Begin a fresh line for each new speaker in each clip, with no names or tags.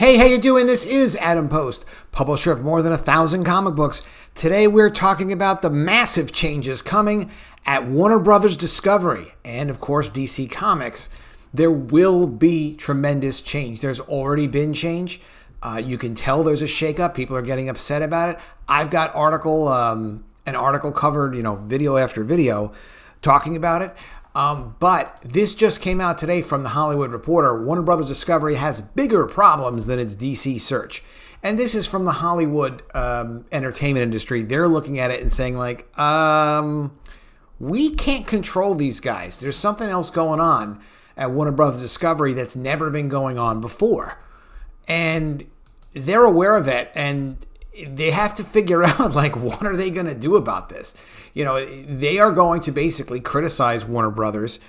Hey, how you doing? This is Adam Post, publisher of more than 1,000 comic books. Today we're talking about the massive changes coming at Warner Brothers Discovery and, of course, DC Comics. There will be tremendous change. There's already been change. You can tell there's a shakeup. People are getting upset about it. I've got an article covered, video after video talking about it. But this just came out today from The Hollywood Reporter. Warner Brothers Discovery has bigger problems than its DC search. And this is from the Hollywood entertainment industry. They're looking at it and saying, we can't control these guys. There's something else going on at Warner Brothers Discovery that's never been going on before. And they're aware of it, and they have to figure out, what are they going to do about this? They are going to basically criticize Warner Brothers,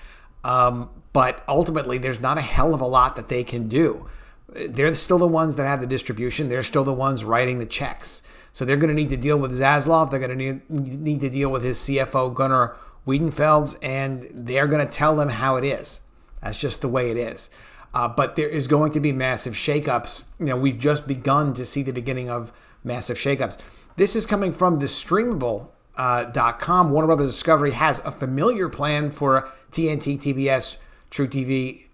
but ultimately there's not a hell of a lot that they can do. They're still the ones that have the distribution. They're still the ones writing the checks. So they're going to need to deal with Zaslav. They're going to need to deal with his CFO Gunnar Wiedenfels, and they're going to tell them how it is. That's just the way it is. But there is going to be massive shakeups. We've just begun to see the beginning of massive shakeups. This is coming from thestreamable.com. Warner Brothers Discovery has a familiar plan for TNT, TBS, TruTV,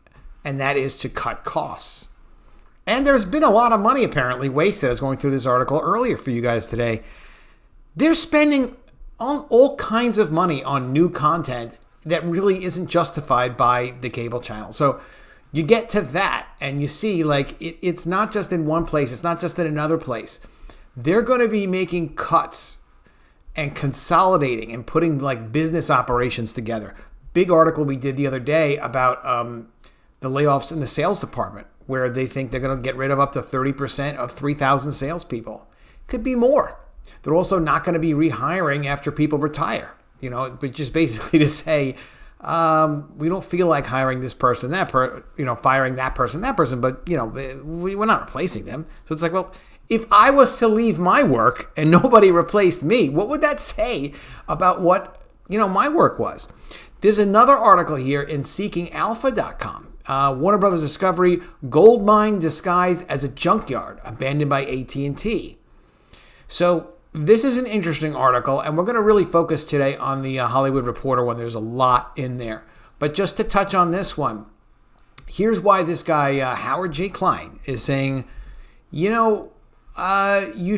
and that is to cut costs. And there's been a lot of money apparently wasted. I was going through this article earlier for you guys today. They're spending all kinds of money on new content that really isn't justified by the cable channel. So you get to that and you see it's not just in one place. It's not just in another place. They're going to be making cuts and consolidating and putting business operations together. Big article we did the other day about the layoffs in the sales department, where they think they're going to get rid of up to 30% of 3,000 salespeople. Could be more. They're also not going to be rehiring after people retire. But just basically to say, we don't feel like hiring this person, firing that person, but we're not replacing them. So it's if I was to leave my work and nobody replaced me, what would that say about what, my work was? There's another article here in seekingalpha.com. Warner Brothers Discovery, gold mine disguised as a junkyard, abandoned by AT&T. So this is an interesting article, and we're going to really focus today on the Hollywood Reporter one. There's a lot in there. But just to touch on this one, here's why this guy, Howard J. Klein, is saying, you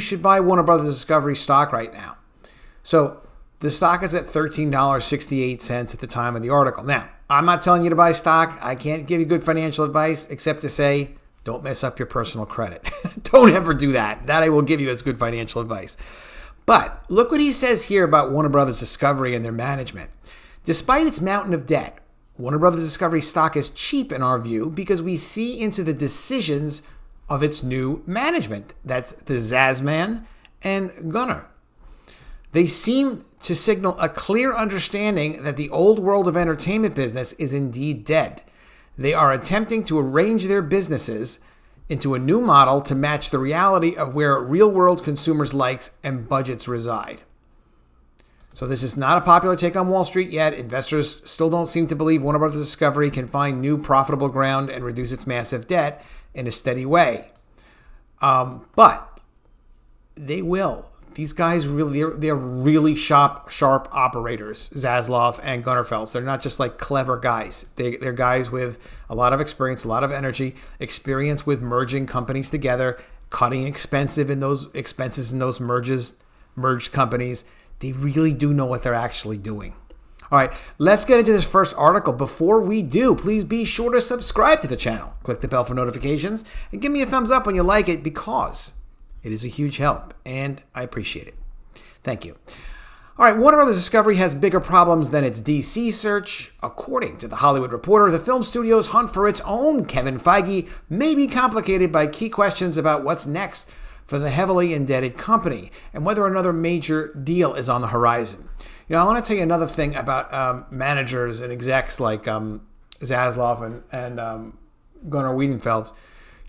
should buy Warner Brothers Discovery stock right now. So the stock is at $13.68 at the time of the article. Now, I'm not telling you to buy stock. I can't give you good financial advice except to say, don't mess up your personal credit. Don't ever do that. That I will give you as good financial advice. But look what he says here about Warner Brothers Discovery and their management. Despite its mountain of debt, Warner Brothers Discovery stock is cheap in our view because we see into the decisions of its new management. That's the Zasman and Gunnar. They seem to signal a clear understanding that the old world of entertainment business is indeed dead. They are attempting to arrange their businesses into a new model to match the reality of where real-world consumers' likes and budgets reside. So this is not a popular take on Wall Street yet. Investors still don't seem to believe Warner Brothers Discovery can find new profitable ground and reduce its massive debt in a steady way. But they will. These guys they're really sharp operators, Zaslav and Gunnar Wiedenfels. They're not just clever guys. They're guys with a lot of experience, a lot of energy, experience with merging companies together, cutting expenses in those merged companies. They really do know what they're actually doing. All right, let's get into this first article. Before we do, please be sure to subscribe to the channel. Click the bell for notifications and give me a thumbs up when you like it because it is a huge help, and I appreciate it. Thank you. All right, Warner Brothers Discovery has bigger problems than its DC search. According to The Hollywood Reporter, the film studio's hunt for its own Kevin Feige may be complicated by key questions about what's next for the heavily indebted company and whether another major deal is on the horizon. I want to tell you another thing about managers and execs like Zaslav and Gunnar Wiedenfels.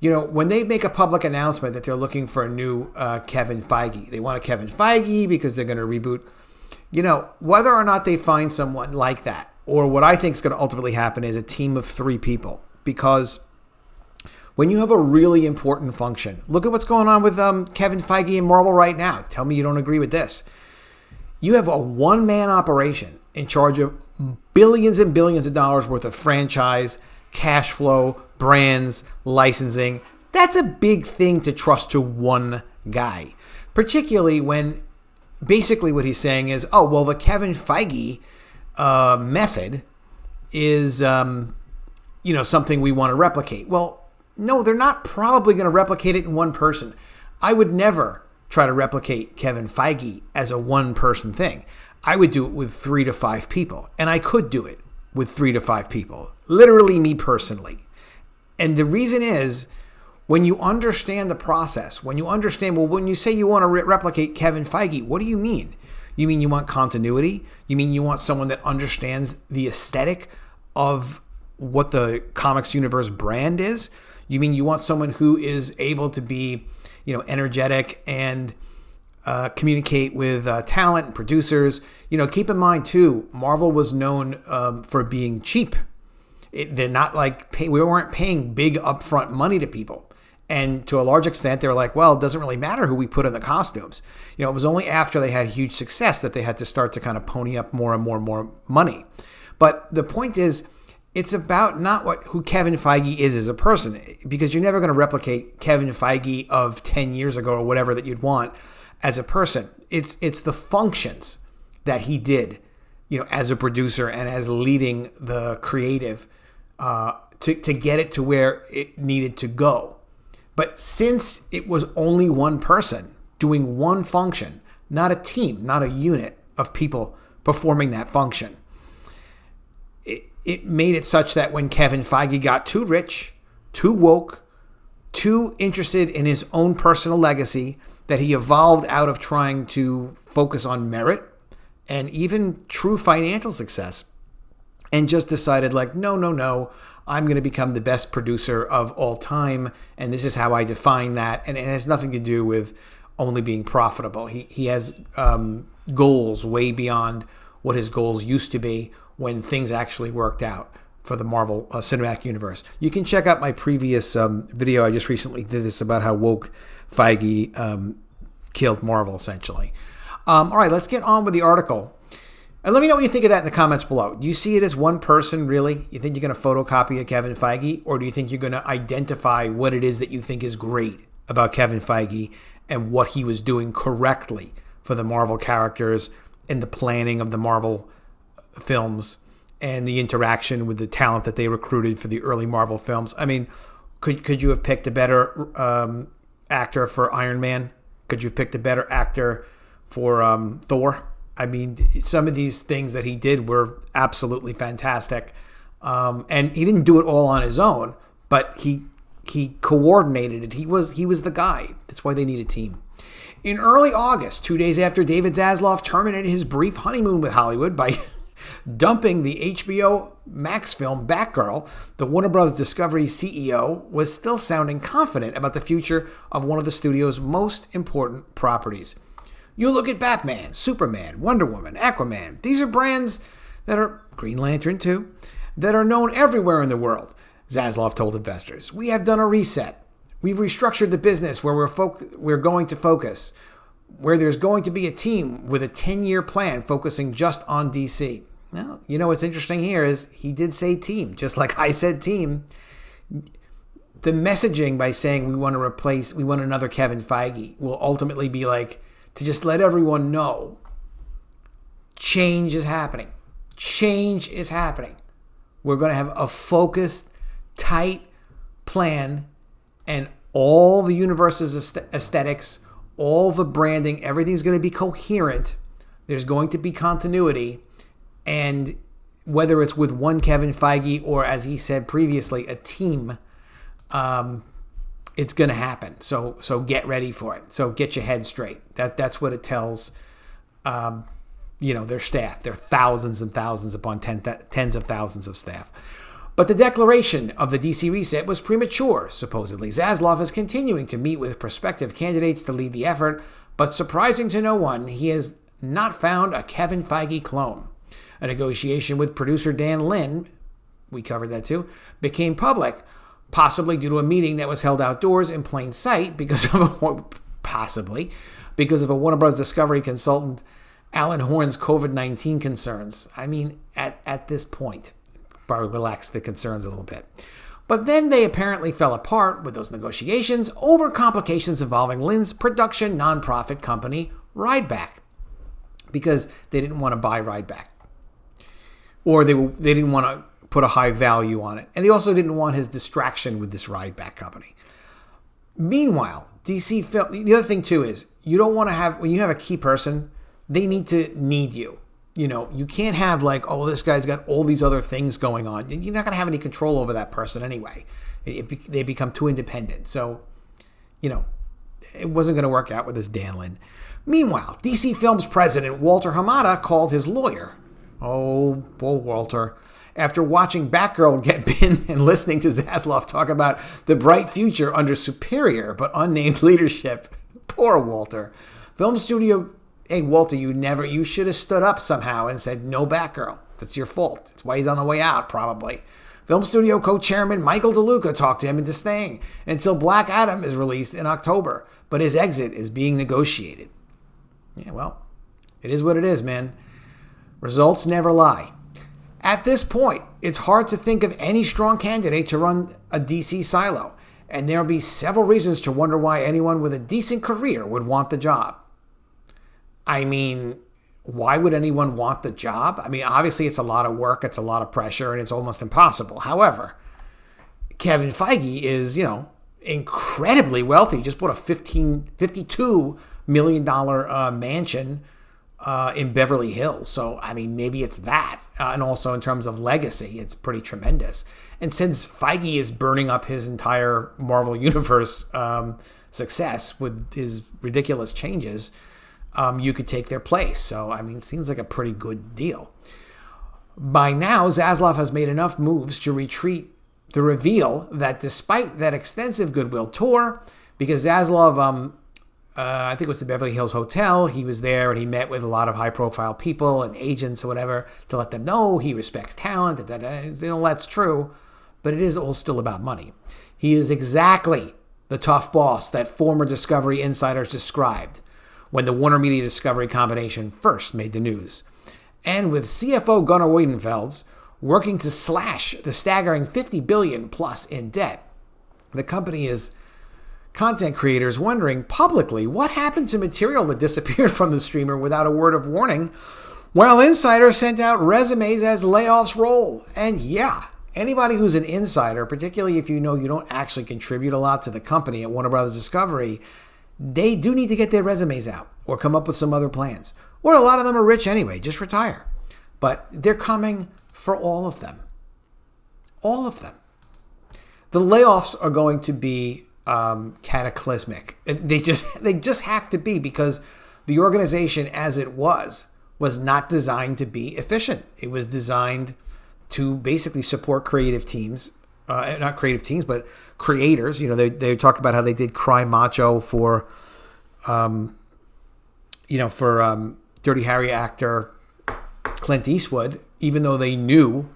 When they make a public announcement that they're looking for a new Kevin Feige, they want a Kevin Feige because they're going to reboot. Whether or not they find someone like that, or what I think is going to ultimately happen is a team of 3 people, because When you have a really important function, look at what's going on with Kevin Feige and Marvel right now. Tell me you don't agree with this. You have a one-man operation in charge of billions and billions of dollars worth of franchise, cash flow, brands, licensing. That's a big thing to trust to one guy, particularly when basically what he's saying is, oh, well, the Kevin Feige method is, something we want to replicate. Well, no, they're not probably going to replicate it in one person. I would never try to replicate Kevin Feige as a one-person thing. I would do it with 3 to 5 people, and I could do it with 3 to 5 people, literally me personally. And the reason is, when you understand the process, when you understand, well, when you say you want to replicate Kevin Feige, what do you mean? You mean you want continuity? You mean you want someone that understands the aesthetic of what the comics universe brand is? You mean you want someone who is able to be, energetic and communicate with talent and producers? Keep in mind too, Marvel was known for being cheap. They're not like we weren't paying big upfront money to people. And to a large extent, they were like, well, it doesn't really matter who we put in the costumes. It was only after they had huge success that they had to start to kind of pony up more and more and more money. But the point is, it's about not who Kevin Feige is as a person, because you're never going to replicate Kevin Feige of 10 years ago or whatever that you'd want as a person. It's the functions that he did, as a producer and as leading the creative to get it to where it needed to go. But since it was only one person doing one function, not a team, not a unit of people performing that function, it made it such that when Kevin Feige got too rich, too woke, too interested in his own personal legacy, that he evolved out of trying to focus on merit and even true financial success, and just decided like, no, I'm going to become the best producer of all time, and this is how I define that, and it has nothing to do with only being profitable. He has goals way beyond what his goals used to be when things actually worked out for the Marvel Cinematic Universe. You can check out my previous video. I just recently did this about how woke Feige killed Marvel, essentially. All right, let's get on with the article. And let me know what you think of that in the comments below. Do you see it as one person, really? You think you're going to photocopy a Kevin Feige? Or do you think you're going to identify what it is that you think is great about Kevin Feige and what he was doing correctly for the Marvel characters and the planning of the Marvel films and the interaction with the talent that they recruited for the early Marvel films? I mean, could you have picked a better actor for Iron Man? Could you have picked a better actor for Thor? I mean, some of these things that he did were absolutely fantastic. And he didn't do it all on his own, but he coordinated it. He was the guy. That's why they need a team. In early August, 2 days after David Zaslav terminated his brief honeymoon with Hollywood by dumping the HBO Max film Batgirl, the Warner Bros. Discovery CEO was still sounding confident about the future of one of the studio's most important properties. You look at Batman, Superman, Wonder Woman, Aquaman. These are brands that are, Green Lantern too, that are known everywhere in the world, Zaslav told investors. We have done a reset. We've restructured the business where we're going to focus, where there's going to be a team with a 10-year plan focusing just on DC. Now, what's interesting here is he did say team, just like I said team. The messaging by saying we want another Kevin Feige will ultimately be like, to just let everyone know change is happening. Change is happening. We're going to have a focused, tight plan, and all the universe's aesthetics, all the branding, everything's going to be coherent. There's going to be continuity. And whether it's with one Kevin Feige or, as he said previously, a team, it's going to happen. So get ready for it. So get your head straight. That's what it tells, their staff. There are thousands and thousands upon tens of thousands of staff. But the declaration of the DC reset was premature, supposedly. Zaslav is continuing to meet with prospective candidates to lead the effort, but surprising to no one, he has not found a Kevin Feige clone. A negotiation with producer Dan Lin, we covered that too, became public, possibly due to a meeting that was held outdoors in plain sight because of a Warner Bros. Discovery consultant, Alan Horn's COVID-19 concerns. I mean, at this point, probably relax the concerns a little bit. But then they apparently fell apart with those negotiations over complications involving Lynn's production nonprofit company, Rideback, because they didn't want to buy Rideback. Or they didn't want to put a high value on it. And they also didn't want his distraction with this Rideback company. Meanwhile, DC Film, the other thing too is, you don't want to have, when you have a key person, they need you. You know, you can't have like, oh, this guy's got all these other things going on. You're not going to have any control over that person anyway. They become too independent. So, you know, it wasn't going to work out with this Dan Lin. Meanwhile, DC Films president Walter Hamada called his lawyer. Oh, poor Walter. After watching Batgirl get pinned and listening to Zaslav talk about the bright future under superior but unnamed leadership. Poor Walter. Film studio... Hey, Walter, you should have stood up somehow and said, no Batgirl. That's your fault. That's why he's on the way out, probably. Film studio co-chairman Michael DeLuca talked to him into staying until Black Adam is released in October, but his exit is being negotiated. Yeah, well, it is what it is, man. Results never lie. At this point, it's hard to think of any strong candidate to run a DC silo, and there'll be several reasons to wonder why anyone with a decent career would want the job. I mean, why would anyone want the job? I mean, obviously it's a lot of work, it's a lot of pressure, and it's almost impossible. However, Kevin Feige is, you know, incredibly wealthy. Just bought a $52 million mansion in Beverly Hills. So, I mean, maybe it's that. And also in terms of legacy, it's pretty tremendous. And since Feige is burning up his entire Marvel Universe success with his ridiculous changes, you could take their place. So, I mean, it seems like a pretty good deal. By now, Zaslav has made enough moves to reveal that despite that extensive goodwill tour, because Zaslav, I think it was the Beverly Hills Hotel, he was there and he met with a lot of high-profile people and agents or whatever to let them know he respects talent. You know, that's true, but it is all still about money. He is exactly the tough boss that former Discovery insiders described when the Warner Media Discovery combination first made the news. And with CFO Gunnar Wiedenfels working to slash the staggering $50 billion plus in debt, the company is content creators wondering publicly what happened to material that disappeared from the streamer without a word of warning, while insiders sent out resumes as layoffs roll. And yeah, anybody who's an insider, particularly if you know you don't actually contribute a lot to the company at Warner Bros. Discovery, they do need to get their resumes out or come up with some other plans. Or a lot of them are rich anyway, just retire. But they're coming for all of them. All of them. The layoffs are going to be cataclysmic. They just have to be, because the organization as it was not designed to be efficient. It was designed to basically support creative teams. Not creative teams, but creators. You know, they talk about how they did Cry Macho for, Dirty Harry actor Clint Eastwood, even though they knew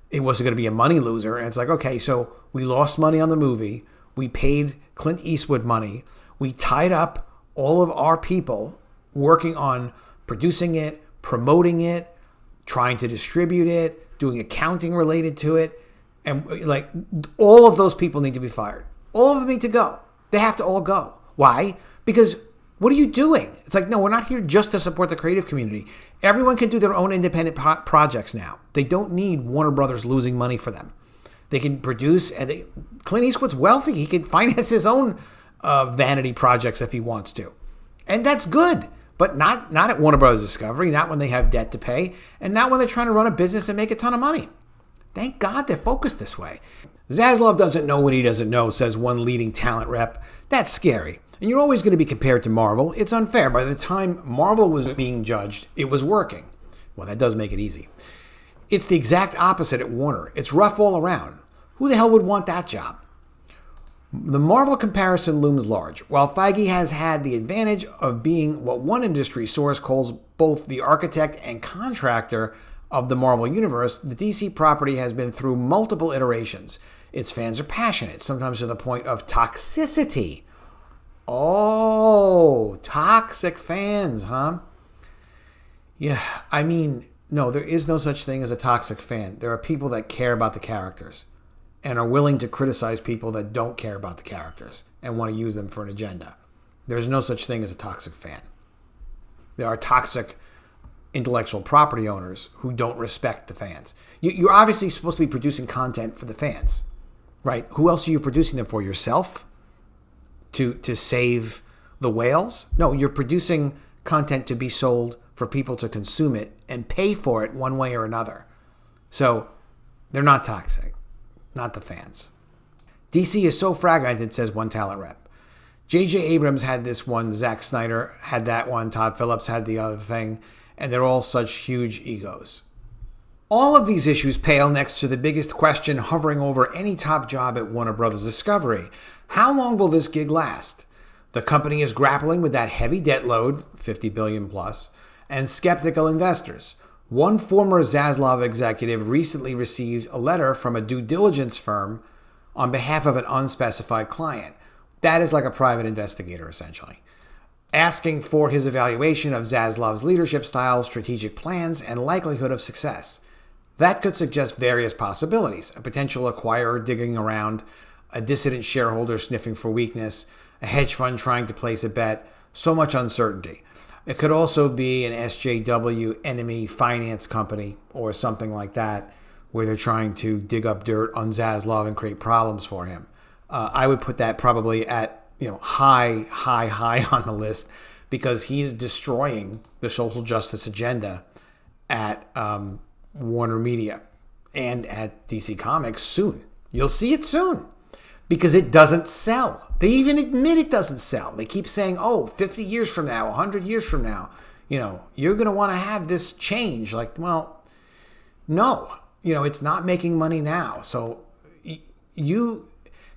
it wasn't going to be a money loser. And it's like, okay, so we lost money on the movie. We paid Clint Eastwood money. We tied up all of our people working on producing it, promoting it, trying to distribute it, doing accounting related to it. And like, all of those people need to be fired. All of them need to go. They have to all go. Why? Because what are you doing? It's like, no, we're not here just to support the creative community. Everyone can do their own independent projects now. They don't need Warner Brothers losing money for them. They can produce, and Clint Eastwood's wealthy. He can finance his own vanity projects if he wants to. And that's good. But not at Warner Brothers Discovery, not when they have debt to pay, and not when they're trying to run a business and make a ton of money. Thank God they're focused this way. Zaslav doesn't know what he doesn't know, says one leading talent rep. That's scary. And you're always going to be compared to Marvel. It's unfair. By the time Marvel was being judged, it was working. Well, that does make it easy. It's the exact opposite at Warner. It's rough all around. Who the hell would want that job? The Marvel comparison looms large. While Feige has had the advantage of being what one industry source calls both the architect and contractor of the Marvel Universe, the DC property has been through multiple iterations, Its fans are passionate, sometimes to the point of toxicity. Oh, toxic fans, huh? Yeah, I mean, no, there is no such thing as a toxic fan. There are people that care about the characters and are willing to criticize people that don't care about the characters and want to use them for an agenda. There's no such thing as a toxic fan. There are toxic intellectual property owners who don't respect the fans. You're obviously supposed to be producing content for the fans, right? Who else are you producing them for? Yourself? To save the whales? No, you're producing content to be sold for people to consume it and pay for it one way or another. So they're not toxic, not the fans. DC is so fragmented, says one talent rep. J.J. Abrams had this one, Zack Snyder had that one, Todd Phillips had the other thing, and they're all such huge egos. All of these issues pale next to the biggest question hovering over any top job at Warner Bros. Discovery. How long will this gig last? The company is grappling with that heavy debt load, $50 billion plus, and skeptical investors. One former Zaslav executive recently received a letter from a due diligence firm on behalf of an unspecified client. That is like a private investigator, essentially, asking for his evaluation of Zaslav's leadership style, strategic plans, and likelihood of success. That could suggest various possibilities: a potential acquirer digging around, a dissident shareholder sniffing for weakness, a hedge fund trying to place a bet, so much uncertainty. It could also be an SJW enemy finance company or something like that, where they're trying to dig up dirt on Zaslav and create problems for him. I would put that probably at high on the list, because he's destroying the social justice agenda at Warner Media and at DC Comics soon. You'll see it soon, because it doesn't sell. They even admit it doesn't sell. They keep saying, 50 years from now, 100 years from now, you're going to want to have this change. Like, well, no, it's not making money now. So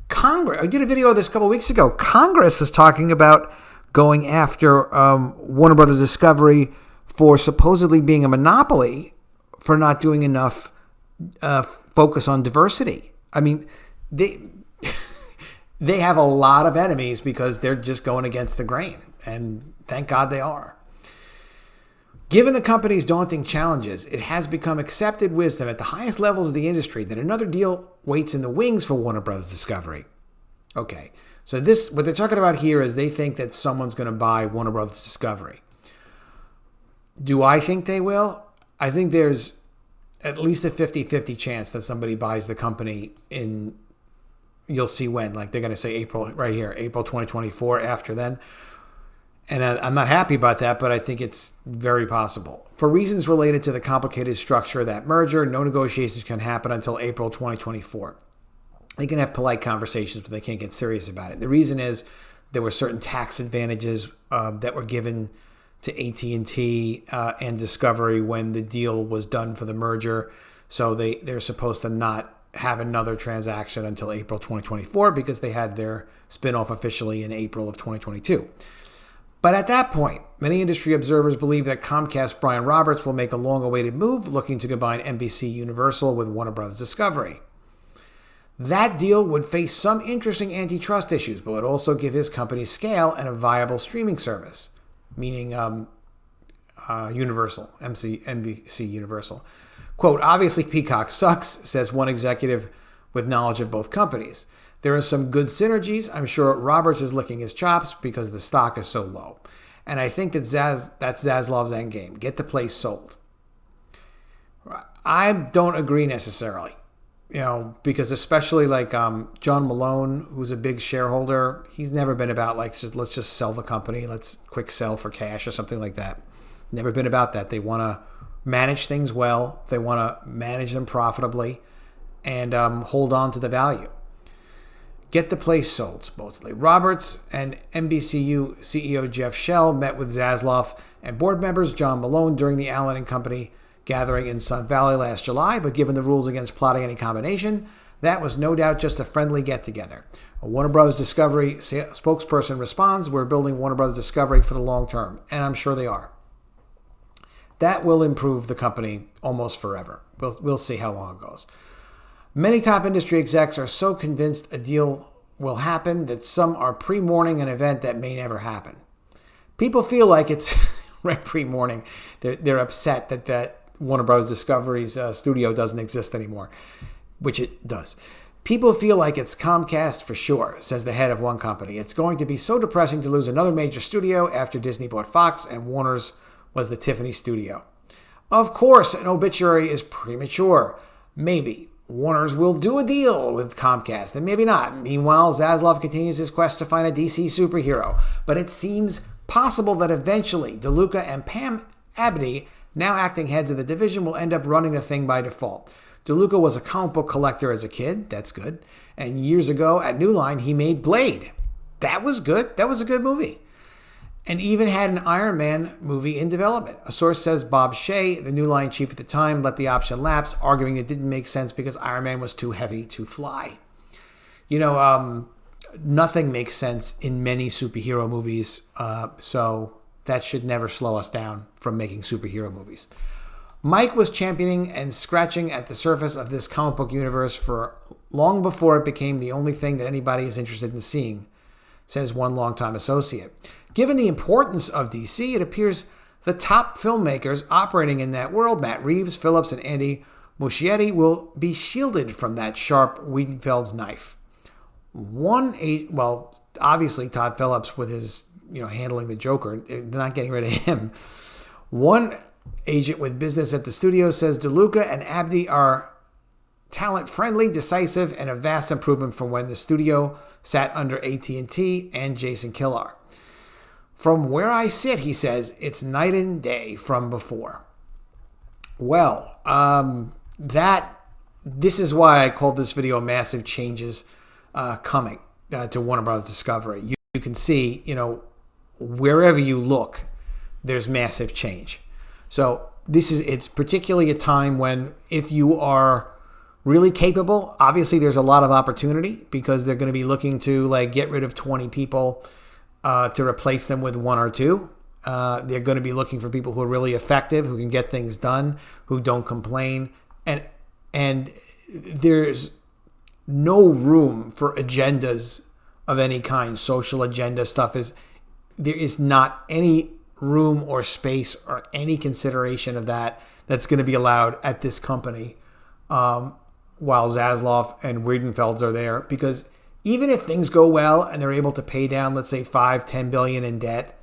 Congress, I did a video of this a couple of weeks ago. Congress is talking about going after Warner Brothers Discovery for supposedly being a monopoly for not doing enough focus on diversity. I mean, they have a lot of enemies because they're just going against the grain, and thank God they are. Given the company's daunting challenges, it has become accepted wisdom at the highest levels of the industry that another deal waits in the wings for Warner Bros. Discovery. Okay, so what they're talking about here is they think that someone's going to buy Warner Bros. Discovery. Do I think they will? I think there's at least a 50-50 chance that somebody buys the company in, you'll see when, like they're going to say April, right here, April 2024, after then. And I'm not happy about that, but I think it's very possible. For reasons related to the complicated structure of that merger, no negotiations can happen until April 2024. They can have polite conversations, but they can't get serious about it. The reason is there were certain tax advantages that were given to AT&T and Discovery when the deal was done for the merger. So they're supposed to not have another transaction until April 2024 because they had their spinoff officially in April of 2022. But at that point, many industry observers believe that Comcast Brian Roberts will make a long-awaited move looking to combine NBC Universal with Warner Bros. Discovery. That deal would face some interesting antitrust issues, but would also give his company scale and a viable streaming service, meaning Universal, NBC Universal. Quote, obviously Peacock sucks, says one executive with knowledge of both companies. There are some good synergies. I'm sure Roberts is licking his chops because the stock is so low. And I think that's Zaslav's endgame. Get the place sold. I don't agree necessarily, because especially like John Malone, who's a big shareholder, he's never been about like, let's just sell the company. Let's quick sell for cash or something like that. Never been about that. They want to manage things well. They want to manage them profitably and hold on to the value. Get the place sold, supposedly. Roberts and NBCU CEO Jeff Shell met with Zaslav and board members John Malone during the Allen & Company gathering in Sun Valley last July, but given the rules against plotting any combination, that was no doubt just a friendly get-together. A Warner Bros. Discovery spokesperson responds, we're building Warner Bros. Discovery for the long term, and I'm sure they are. That will improve the company almost forever. We'll see how long it goes. Many top industry execs are so convinced a deal will happen that some are pre-mourning an event that may never happen. People feel like it's right pre-mourning. They're upset that Warner Bros. Discovery's studio doesn't exist anymore, which it does. People feel like it's Comcast for sure, says the head of one company. It's going to be so depressing to lose another major studio after Disney bought Fox and Warner's was the Tiffany studio. Of course, an obituary is premature. Maybe Warner's will do a deal with Comcast, and maybe not. Meanwhile, Zaslav continues his quest to find a DC superhero. But it seems possible that eventually DeLuca and Pam Abdy, now acting heads of the division, will end up running the thing by default. DeLuca was a comic book collector as a kid. That's good. And years ago at New Line, he made Blade. That was good. That was a good movie. And even had an Iron Man movie in development. A source says Bob Shea, the New Line chief at the time, let the option lapse, arguing it didn't make sense because Iron Man was too heavy to fly. Nothing makes sense in many superhero movies, so that should never slow us down from making superhero movies. Mike was championing and scratching at the surface of this comic book universe for long before it became the only thing that anybody is interested in seeing, says one longtime associate. Given the importance of DC, it appears the top filmmakers operating in that world, Matt Reeves, Phillips, and Andy Muschietti, will be shielded from that sharp Wiedenfels knife. Obviously Todd Phillips with his, handling the Joker, they're not getting rid of him. One agent with business at the studio says DeLuca and Abdy are talent-friendly, decisive, and a vast improvement from when the studio sat under AT&T and Jason Kilar. From where I sit, he says, it's night and day from before. Well, this is why I called this video Massive Changes Coming to Warner Bros. Discovery. You can see, wherever you look, there's massive change. So it's particularly a time when if you are really capable, obviously there's a lot of opportunity because they're going to be looking to get rid of 20 people to replace them with one or two. They're going to be looking for people who are really effective, who can get things done, who don't complain. And there's no room for agendas of any kind. Social agenda stuff there is not any room or space or any consideration of that's going to be allowed at this company while Zaslav and Wiedenfels are there, because even if things go well and they're able to pay down, let's say $5-10 billion in debt,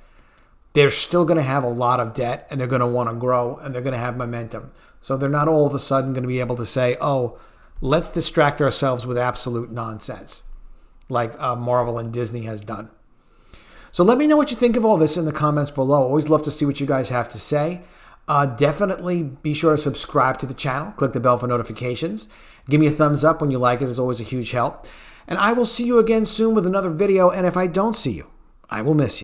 they're still going to have a lot of debt and they're going to want to grow and they're going to have momentum. So they're not all of a sudden going to be able to say, oh, let's distract ourselves with absolute nonsense like Marvel and Disney has done. So let me know what you think of all this in the comments below. Always love to see what you guys have to say. Definitely be sure to subscribe to the channel. Click the bell for notifications. Give me a thumbs up when you like it. It's always a huge help. And I will see you again soon with another video. And if I don't see you, I will miss you.